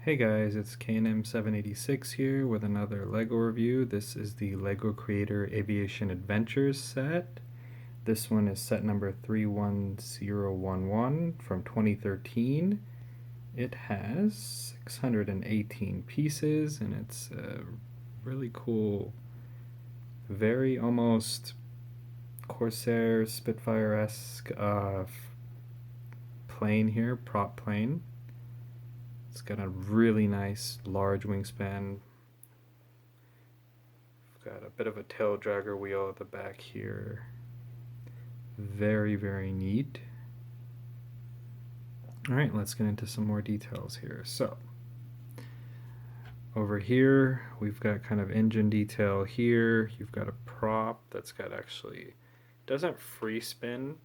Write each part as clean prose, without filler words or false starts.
Hey guys, it's KM786 here with another LEGO review. This is the LEGO Creator Aviation Adventures set. This one is set number 31011 from 2013. It has 618 pieces and it's a really cool, very almost Corsair Spitfire-esque plane here, prop plane. It's got a really nice large wingspan. Got a bit of a tail dragger wheel at the back here. Very, very neat. Alright, let's get into some more details here. So, over here, we've got kind of engine detail here. You've got a prop that's got actually, doesn't free spin,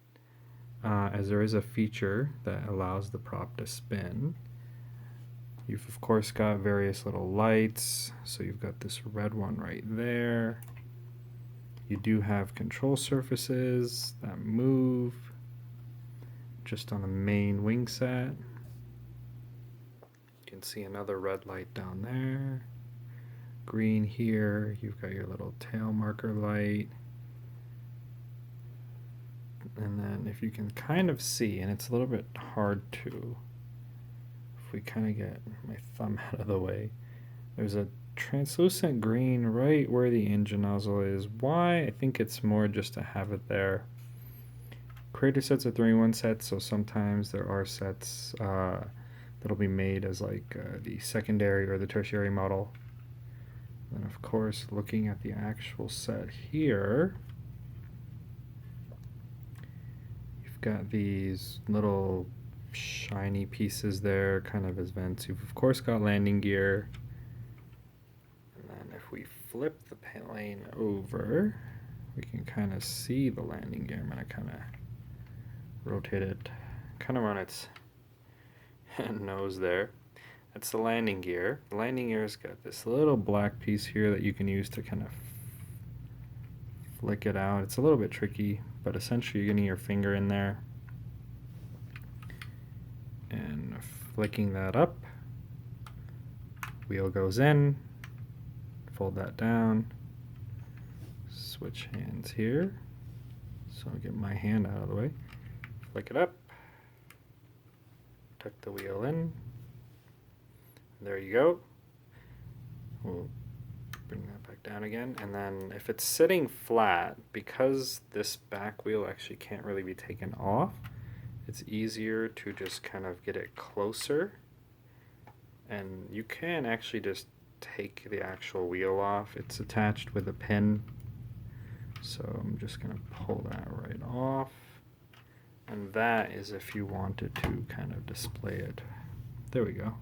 as there is a feature that allows the prop to spin. You've of course got various little lights, so you've got this red one right there. You do have control surfaces that move just on the main wing set. You can see another red light down there. Green here, you've got your little tail marker light. And then if you can kind of see, and it's a little bit hard to, we kind of get my thumb out of the way, there's a translucent green right where the engine nozzle is. Why? I think it's more just to have it there. Creator sets are 3-in-1 sets, so sometimes there are sets that'll be made as like the secondary or the tertiary model. And of course, looking at the actual set here, you've got these little shiny pieces there, kind of as vents. You've of course got landing gear, and then if we flip the plane over, we can kind of see the landing gear. I'm going to kind of rotate it kind of on its nose there. That's the landing gear. The landing gear's got this little black piece here that you can use to kind of flick it out. It's a little bit tricky, but essentially you're getting your finger in there and flicking that up. Wheel goes in, fold that down, switch hands here, so I'll get my hand out of the way, flick it up, tuck the wheel in, there you go. We'll bring that back down again, and then if it's sitting flat, because this back wheel actually can't really be taken off, it's easier to just kind of get it closer, and you can actually just take the actual wheel off. It's attached with a pin, so I'm just going to pull that right off, and that is if you wanted to kind of display it. There we go.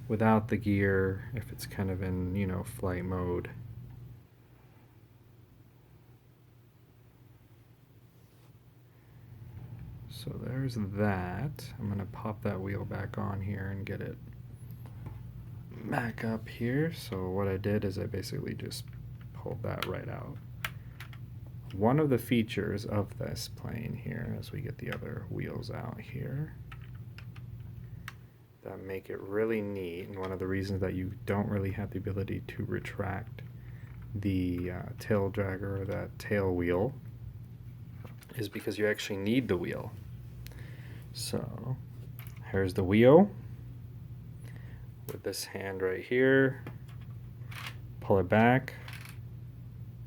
Without the gear, if it's kind of in, you know, flight mode. So there's that. I'm going to pop that wheel back on here and get it back up here. So what I did is I basically just pulled that right out. One of the features of this plane here, as we get the other wheels out here, that make it really neat, and one of the reasons that you don't really have the ability to retract the tail dragger or that tail wheel, is because you actually need the wheel. So here's the wheel with this hand right here, pull it back,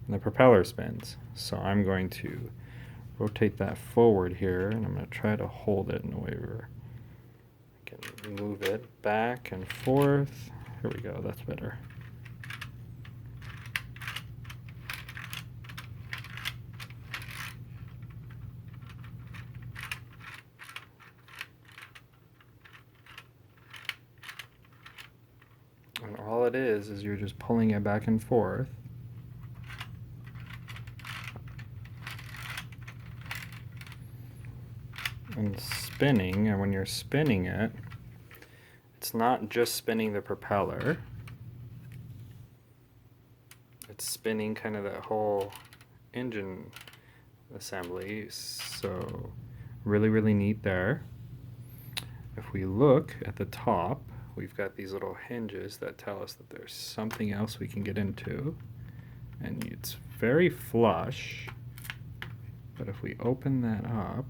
and the propeller spins. So I'm going to rotate that forward here, and I'm going to try to hold it in a way where I can move it back and forth. Here we go, that's better. And all it is you're just pulling it back and forth. And spinning, and when you're spinning it, it's not just spinning the propeller, it's spinning kind of that whole engine assembly. So really, really neat there. If we look at the top, we've got these little hinges that tell us that there's something else we can get into, and it's very flush, but if we open that up,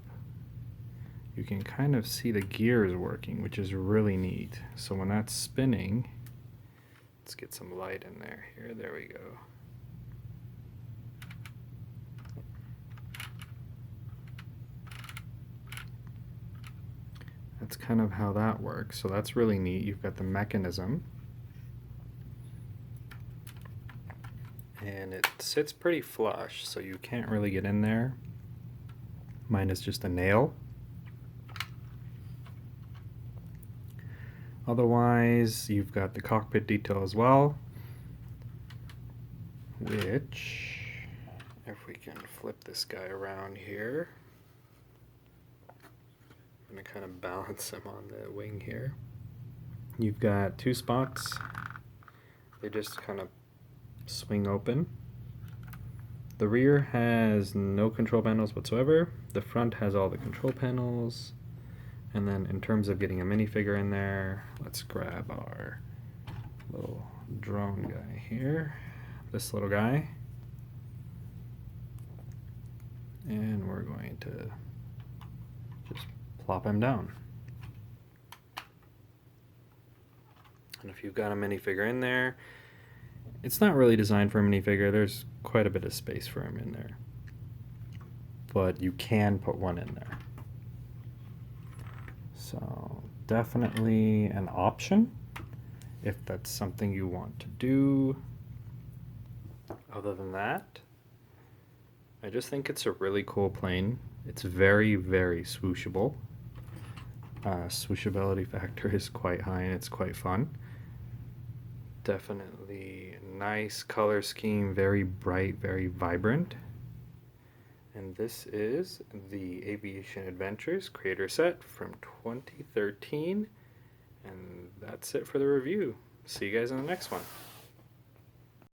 you can kind of see the gears working, which is really neat. So when that's spinning, let's get some light in there here. There we go. That's kind of how that works. So that's really neat. You've got the mechanism, and it sits pretty flush, so you can't really get in there. Mine is just a nail. Otherwise, you've got the cockpit detail as well, which, if we can flip this guy around here, I'm going to kind of balance him on the wing here. You've got two spots. They just kind of swing open. The rear has no control panels whatsoever. The front has all the control panels. And then in terms of getting a minifigure in there, let's grab our little drone guy here. This little guy. And we're going to just plop him down. And if you've got a minifigure in there, it's not really designed for a minifigure. There's quite a bit of space for him in there. But you can put one in there. So definitely an option if that's something you want to do. Other than that, I just think it's a really cool plane. It's very, very swooshable. Swooshability factor is quite high and it's quite fun. Definitely nice color scheme, very bright, very vibrant. And this is the Aviation Adventures Creator Set from 2013. And that's it for the review. See you guys in the next one.